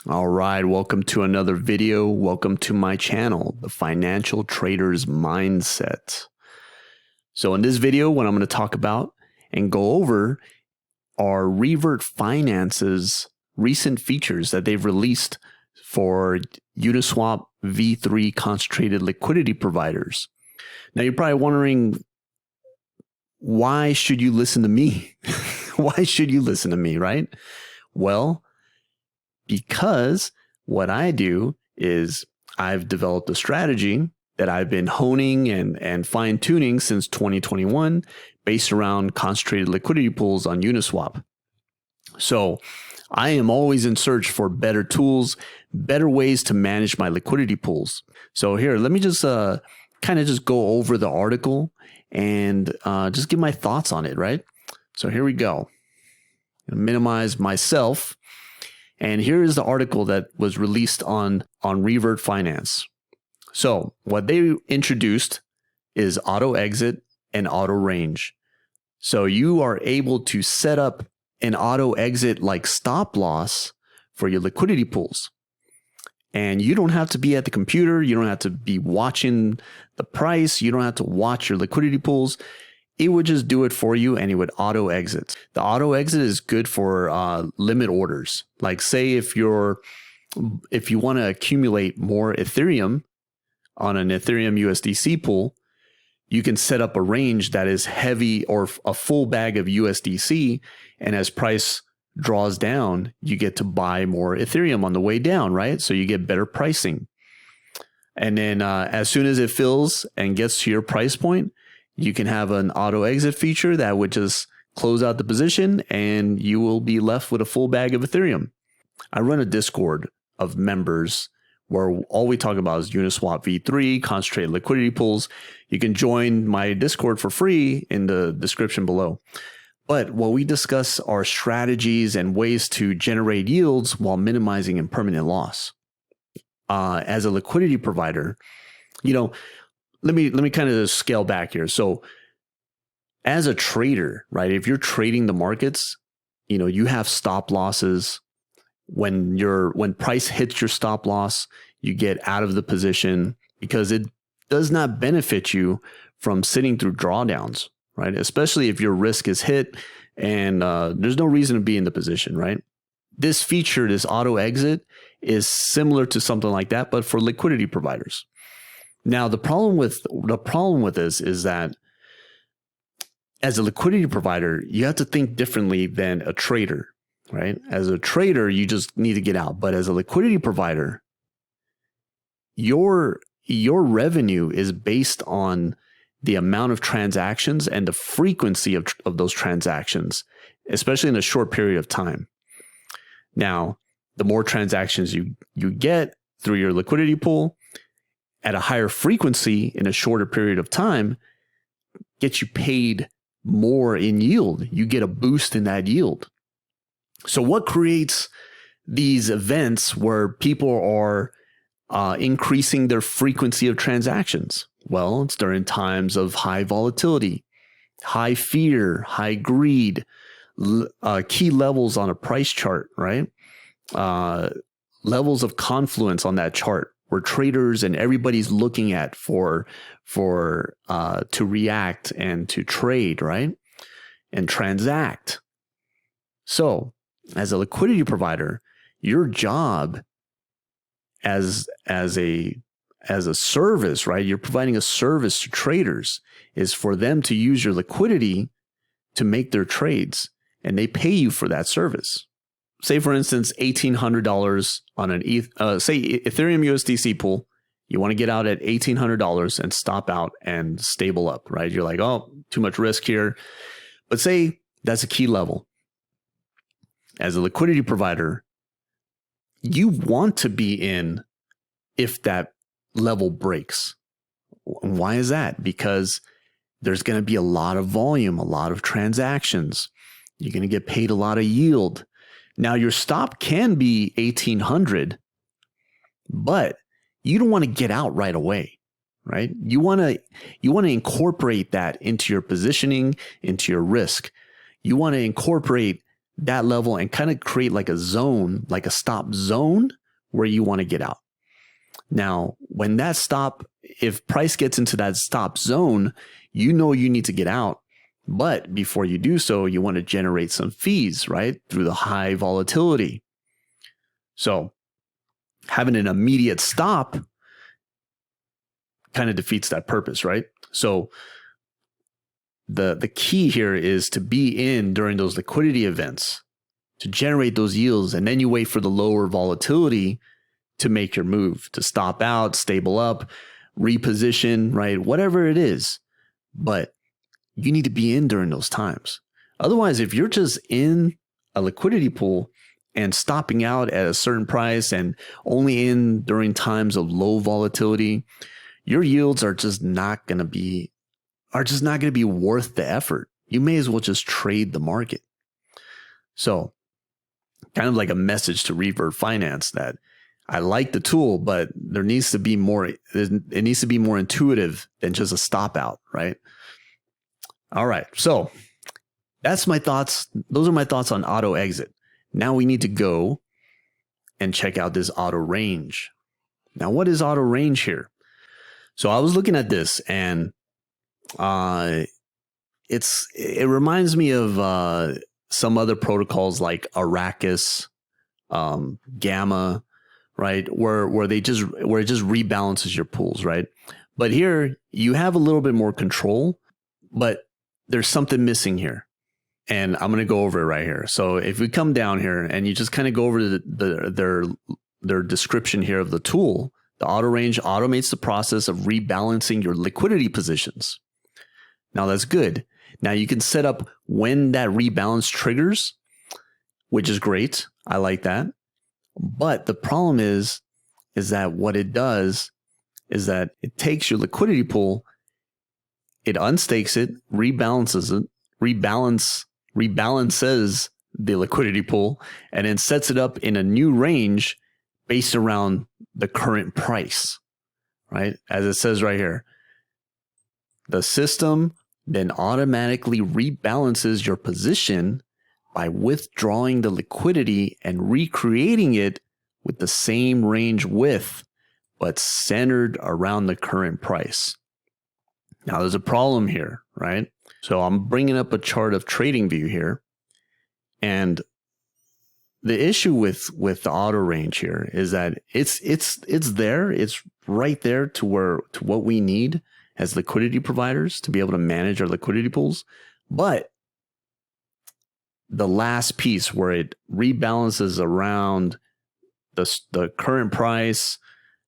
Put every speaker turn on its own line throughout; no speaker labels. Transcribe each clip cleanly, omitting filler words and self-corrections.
All right, welcome to another video. Welcome to my channel, The Financial Trader's Mindset. So in this video, what I'm going to talk about and go over are Revert Finance's recent features that they've released for Uniswap V3 concentrated liquidity providers. Now you're probably wondering, why should you listen to me? Why should you listen to me, right? Well, because what I do is I've developed a strategy that I've been honing and fine-tuning since 2021 based around concentrated liquidity pools on Uniswap. So I am always in search for better tools, better ways to manage my liquidity pools. So here, let me just kind of just go over the article and just give my thoughts on it, right? So here we go. Minimize myself. And here is the article that was released on Revert Finance. So what they introduced is auto exit and auto range. So you are able to set up an auto exit like stop loss for your liquidity pools. And you don't have to be at the computer. You don't have to be watching the price. You don't have to watch your liquidity pools. It would just do it for you and it would auto exit. The auto exit is good for limit orders. Like say if you want to accumulate more Ethereum on an Ethereum USDC pool, you can set up a range that is heavy or a full bag of USDC. And as price draws down, you get to buy more Ethereum on the way down, right? So you get better pricing. And then as soon as it fills and gets to your price point, you can have an auto exit feature that would just close out the position and you will be left with a full bag of Ethereum. I run a Discord of members where all we talk about is Uniswap V3, concentrated liquidity pools. You can join my Discord for free in the description below. But what we discuss are strategies and ways to generate yields while minimizing impermanent loss. As a liquidity provider, let me kind of scale back here. So as a trader, right, if you're trading the markets, you have stop losses. When price hits your stop loss, you get out of the position because it does not benefit you from sitting through drawdowns, right? Especially if your risk is hit and there's no reason to be in the position, right? This feature, this auto exit, is similar to something like that, but for liquidity providers. Now, the problem with this is that as a liquidity provider, you have to think differently than a trader, right? As a trader, you just need to get out. But as a liquidity provider, your revenue is based on the amount of transactions and the frequency of those transactions, especially in a short period of time. Now, the more transactions you get through your liquidity pool, at a higher frequency in a shorter period of time, gets you paid more in yield. You get a boost in that yield. So what creates these events where people are increasing their frequency of transactions? Well, it's during times of high volatility, high fear, high greed, key levels on a price chart, right? Levels of confluence on that chart, where traders and everybody's looking at to react and to trade, right? And transact. So as a liquidity provider, your job as a service, right? You're providing a service to traders is for them to use your liquidity to make their trades, and they pay you for that service. Say, for instance, $1,800 on an say Ethereum USDC pool. You want to get out at $1,800 and stop out and stable up, right? You're like, oh, too much risk here. But say that's a key level. As a liquidity provider, you want to be in if that level breaks. Why is that? Because there's going to be a lot of volume, a lot of transactions. You're going to get paid a lot of yield. Now, your stop can be 1,800, but you don't want to get out right away, right? You want to incorporate that into your positioning, into your risk. You want to incorporate that level and kind of create like a zone, like a stop zone where you want to get out. Now, when that stop, if price gets into that stop zone, you know you need to get out. But before you do so, you want to generate some fees, right? Through the high volatility. So having an immediate stop kind of defeats that purpose, right? So the key here is to be in during those liquidity events to generate those yields. And then you wait for the lower volatility to make your move, to stop out, stable up, reposition, right? Whatever it is. But you need to be in during those times. Otherwise, if you're just in a liquidity pool and stopping out at a certain price and only in during times of low volatility, your yields are just not going to be worth the effort. You may as well just trade the market. So kind of like a message to Revert Finance that I like the tool, but there needs to be more. It needs to be more intuitive than just a stop out, right? All right. So that's my thoughts. Those are my thoughts on auto exit. Now we need to go and check out this auto range. Now, what is auto range here? So I was looking at this and it reminds me of some other protocols like Arrakis, Gamma, right? Where it just rebalances your pools, right? But here you have a little bit more control, but there's something missing here. And I'm going to go over it right here. So if we come down here and you just kind of go over their description here of the tool, the auto range automates the process of rebalancing your liquidity positions. Now that's good. Now you can set up when that rebalance triggers, which is great. I like that. But the problem is that what it does is that it takes your liquidity pool, it unstakes it, rebalances the liquidity pool, and then sets it up in a new range based around the current price, right? As it says right here, the system then automatically rebalances your position by withdrawing the liquidity and recreating it with the same range width, but centered around the current price. Now there's a problem here, right? So I'm bringing up a chart of TradingView here. And the issue with the auto range here is that it's there. It's right there to what we need as liquidity providers to be able to manage our liquidity pools. But the last piece where it rebalances around the current price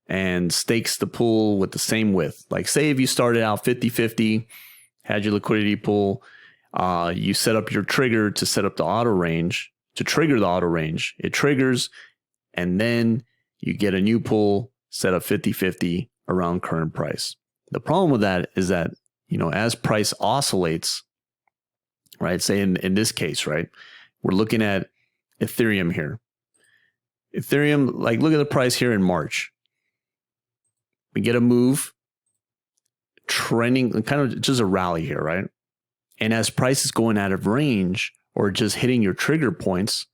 and stakes the pool with the same width. Like say if you started out 50-50, had your liquidity pool, you set up your trigger to set up the auto range, to trigger the auto range. It triggers, and then you get a new pool set up 50-50 around current price. The problem with that is that, as price oscillates, right? Say in this case, right? We're looking at Ethereum here. Ethereum, like look at the price here in March. We get a move, trending, kind of just a rally here, right? And as price is going out of range or just hitting your trigger points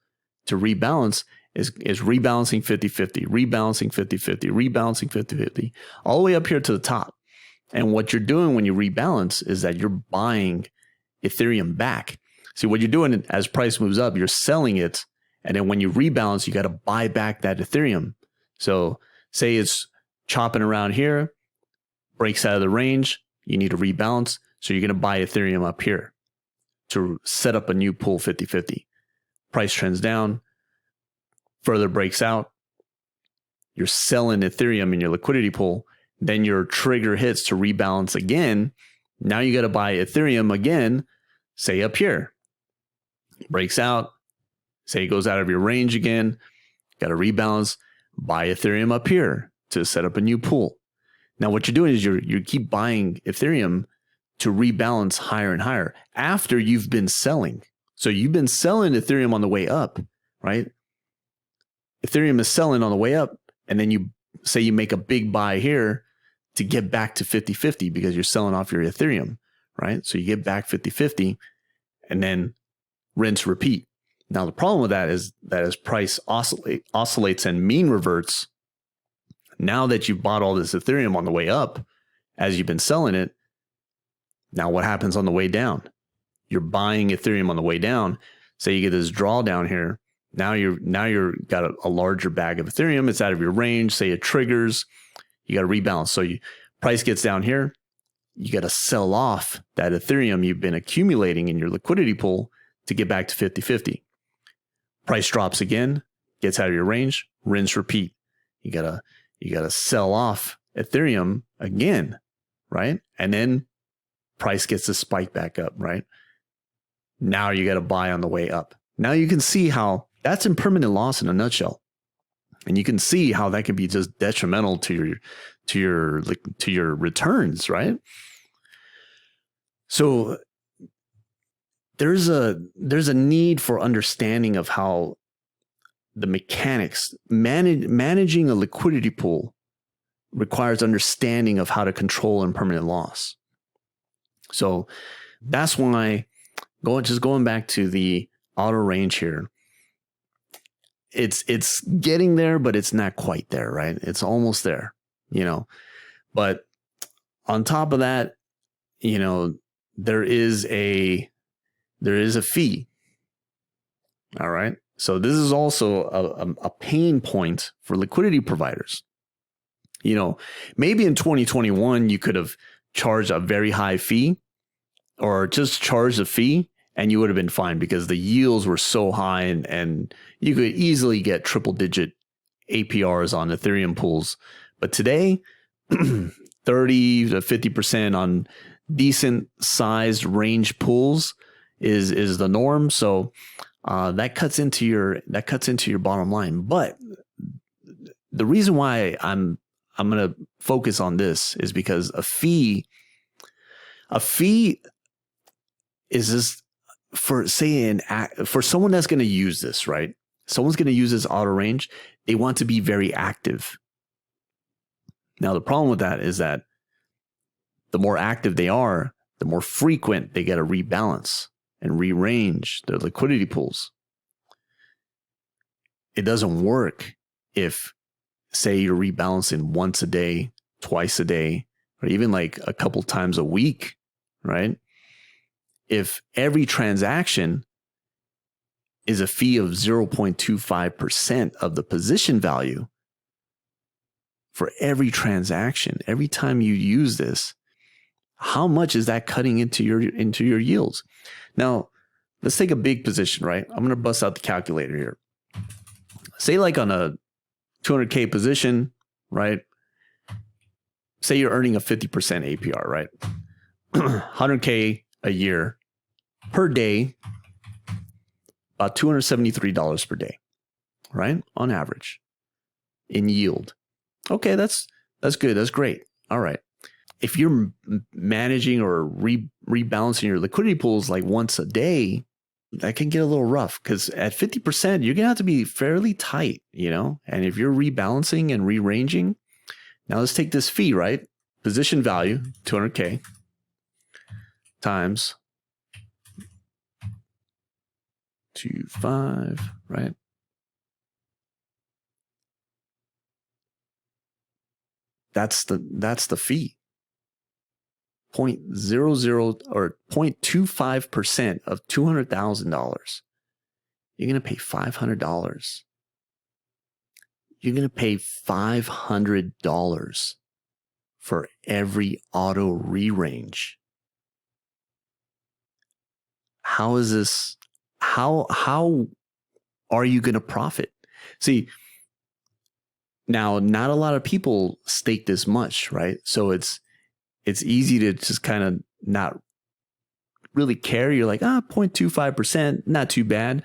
to rebalance, is rebalancing 50-50, rebalancing 50-50, rebalancing 50-50, all the way up here to the top. And what you're doing when you rebalance is that you're buying Ethereum back. See, what you're doing as price moves up, you're selling it. And then when you rebalance, you got to buy back that Ethereum. So say it's chopping around here, breaks out of the range, you need to rebalance. So you're going to buy Ethereum up here to set up a new pool 50-50. Price trends down, further breaks out. You're selling Ethereum in your liquidity pool. Then your trigger hits to rebalance again. Now you got to buy Ethereum again, say up here. Breaks out, say it goes out of your range again. Got to rebalance, buy Ethereum up here to set up a new pool. Now what you're doing is you keep buying Ethereum to rebalance higher and higher after you've been selling. So you've been selling Ethereum on the way up, right? Ethereum is selling on the way up, and then you say you make a big buy here to get back to 50-50 because you're selling off your Ethereum, right? So you get back 50-50 and then rinse, repeat. Now, the problem with that is that as price oscillates and mean reverts, now that you've bought all this Ethereum on the way up, as you've been selling it, now what happens on the way down? You're buying Ethereum on the way down. Say you get this drawdown here. Now you're got a larger bag of Ethereum. It's out of your range. Say it triggers. You got to rebalance. So price gets down here. You got to sell off that Ethereum you've been accumulating in your liquidity pool to get back to 50-50. Price drops again, gets out of your range, rinse, repeat. You gotta sell off Ethereum again, right? And then price gets to spike back up, right? Now you got to buy on the way up. Now you can see how that's impermanent loss in a nutshell. And you can see how that can be just detrimental to your returns, right? So there's a need for understanding of how the mechanics, managing a liquidity pool requires understanding of how to control impermanent loss. So that's why going back to the auto range here, it's getting there, but it's not quite there, right? It's almost there, but on top of that, there is a fee. All right. So this is also a pain point for liquidity providers. Maybe in 2021, you could have charged a very high fee or just charged a fee and you would have been fine because the yields were so high and you could easily get triple digit APRs on Ethereum pools. But today, 30 to 50% on decent sized range pools is the norm. So that cuts into your bottom line. But the reason why I'm going to focus on this is because a fee is just for someone that's going to use this, right? Someone's going to use this auto range. They want to be very active. Now, the problem with that is that the more active they are, the more frequent they get to rebalance and rearrange their liquidity pools. It doesn't work if, say, you're rebalancing once a day, twice a day, or even like a couple times a week, right? If every transaction is a fee of 0.25% of the position value for every transaction, every time you use this, how much is that cutting into your yields? Now, let's take a big position, right? I'm going to bust out the calculator here. Say like on a 200K position, right? Say you're earning a 50% APR, right? 100K a year per day, about $273 per day, right? On average in yield. Okay, that's good. That's great. All right. If you're managing or rebalancing your liquidity pools like once a day, that can get a little rough because at 50%, you're going to have to be fairly tight, And if you're rebalancing and rearranging, now let's take this fee, right? Position value, 200K times 2.5, right? That's the fee. 0.00 or 0.25% of $200,000. You're going to pay $500. You're going to pay $500 for every auto re-range. How is this? How are you going to profit? See, now not a lot of people stake this much, right? So it's easy to just kind of not really care. You're like, 0.25%, not too bad.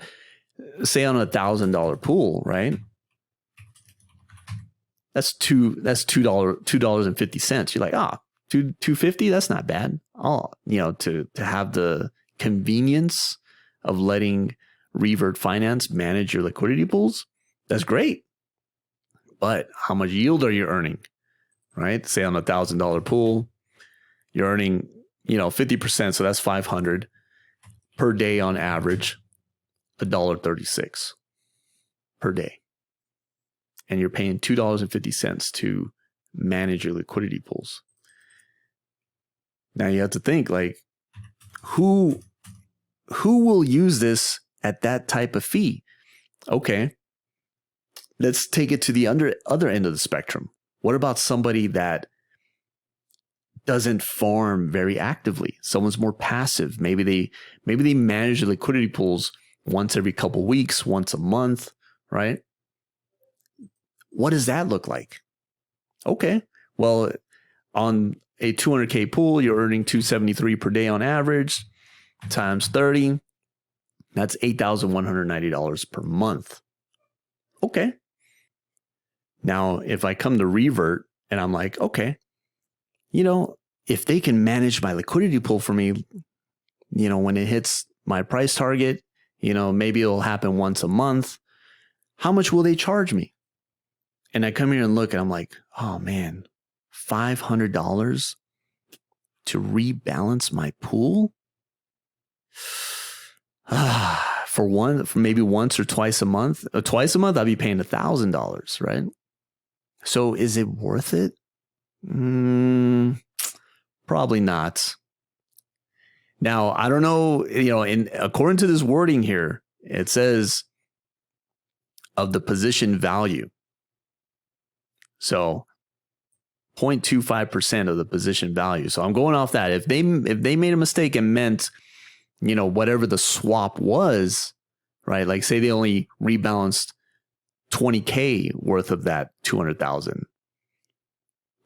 Say on $1,000 pool, right? That's $2.50. You're like, $2.50, that's not bad. To have the convenience of letting Revert Finance manage your liquidity pools, that's great. But how much yield are you earning? Right? Say on $1,000 pool, you're earning, 50%, so that's $500 per day on average. $1.36 per day. And you're paying $2.50 to manage your liquidity pools. Now you have to think, like, who will use this at that type of fee? Okay, let's take it to the other end of the spectrum. What about somebody that doesn't farm very actively? Someone's more passive. Maybe they manage the liquidity pools once every couple weeks, once a month, right? What does that look like? Okay, well, on a 200K pool, you're earning $273 per day on average, times 30. That's $8,190 per month. Okay. Now, if I come to Revert and I'm like, okay, if they can manage my liquidity pool for me, when it hits my price target, maybe it'll happen once a month. How much will they charge me? And I come here and look and I'm like, oh man, $500 to rebalance my pool? For maybe once or twice a month. Twice a month, I'd be paying $1,000, right? So is it worth it? Probably not. Now, I don't know, according to this wording here, it says of the position value. So 0.25% of the position value. So I'm going off that. If they made a mistake and meant, whatever the swap was, right? Like say they only rebalanced 20K worth of that 200,000.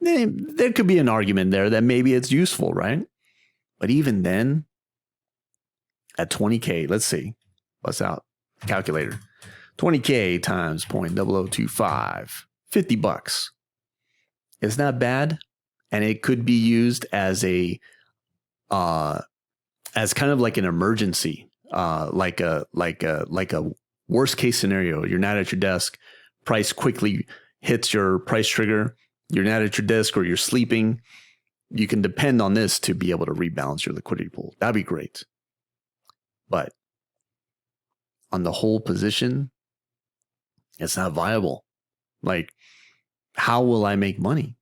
There could be an argument there that maybe it's useful, right? But even then, at 20K, let's see, what's out? Calculator. 20K times 0.0025, $50. It's not bad, and it could be used as a as kind of like an emergency, like a worst case scenario. You're not at your desk, price quickly hits your price trigger. You're not at your desk or you're sleeping. You can depend on this to be able to rebalance your liquidity pool. That'd be great. But on the whole position, it's not viable. Like, how will I make money?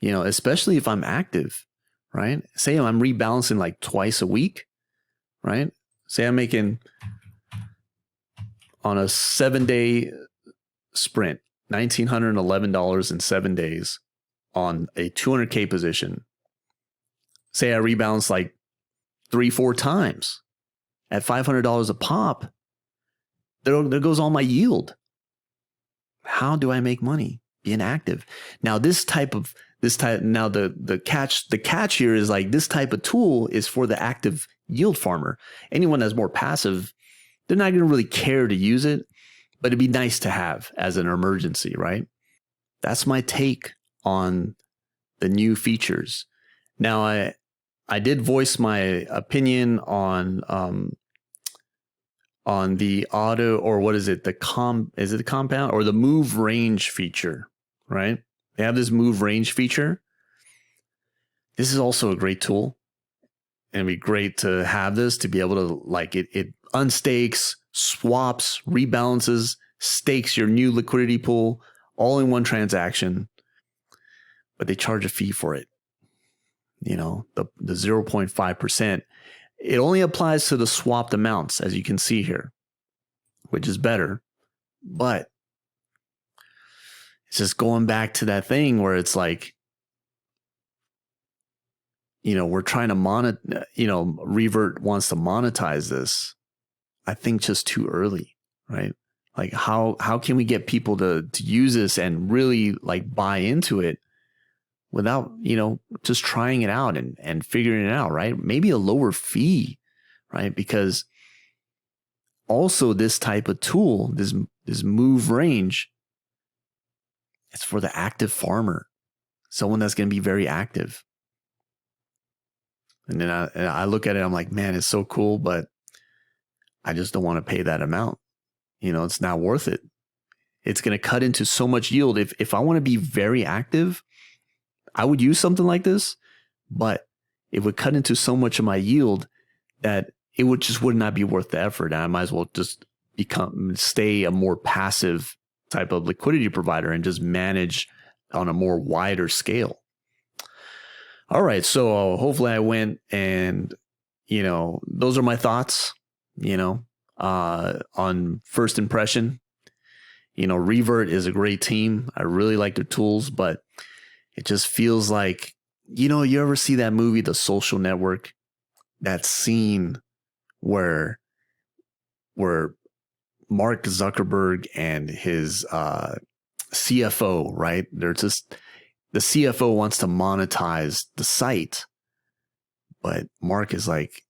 Especially if I'm active, right? Say I'm rebalancing like twice a week, right? Say I'm making on a 7-day sprint, $1,911 in 7 days on a 200K position. Say I rebalance like 3-4 times at $500 a pop. There goes all my yield. How do I make money being active? Now now the catch here is like this type of tool is for the active yield farmer. Anyone that's more passive, they're not going to really care to use it, but it'd be nice to have as an emergency, right? That's my take on the new features. Now, I did voice my opinion on the auto, or what is it? Is it the compound or the move range feature, right? They have this move range feature. This is also a great tool. And it'd be great to have this, to be able to, like, it unstakes, swaps, rebalances, stakes your new liquidity pool all in one transaction. But they charge a fee for it. The 0.5%. It only applies to the swapped amounts, as you can see here, which is better. But it's just going back to that thing where it's like, we're trying to Revert wants to monetize this. I think just too early, right? Like how can we get people to use this and really like buy into it without, just trying it out and figuring it out, right? Maybe a lower fee, right? Because also this type of tool, this move range, it's for the active farmer, someone that's going to be very active. And then I look at it, I'm like, man, it's so cool, but I just don't want to pay that amount. It's not worth it. It's going to cut into so much yield. If I want to be very active, I would use something like this, but it would cut into so much of my yield that it would not be worth the effort. And I might as well just stay a more passive type of liquidity provider and just manage on a more wider scale. All right. So hopefully I went and, those are my thoughts, on first impression. Revert is a great team. I really like their tools, but it just feels like, you ever see that movie, The Social Network? That scene where Mark Zuckerberg and his CFO, right? They're just, the CFO wants to monetize the site, but Mark is like,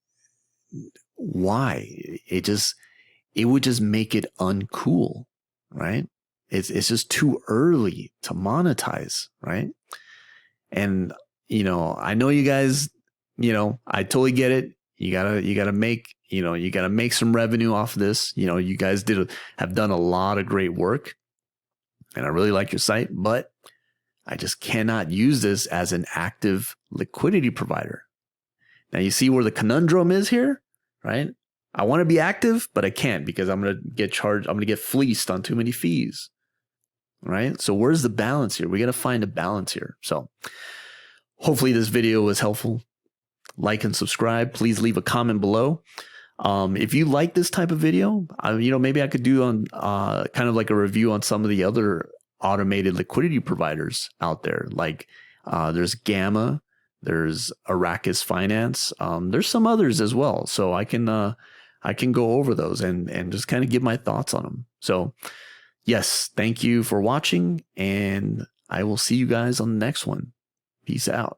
why? It would just make it uncool, right? It's just too early to monetize, right? And I know you guys, I totally get it. You gotta make some revenue off of this. You guys have done a lot of great work, and I really like your site, but I just cannot use this as an active liquidity provider. Now you see where the conundrum is here, right? I want to be active, but I can't because I'm going to get charged. I'm going to get fleeced on too many fees, right? So where's the balance here? We got to find a balance here. So hopefully this video was helpful. Like and subscribe. Please leave a comment below. If you like this type of video, maybe I could do on kind of like a review on some of the other automated liquidity providers out there. Like there's Gamma, there's Arrakis Finance. There's some others as well. So I can go over those and just kind of give my thoughts on them. So yes, thank you for watching, and I will see you guys on the next one. Peace out.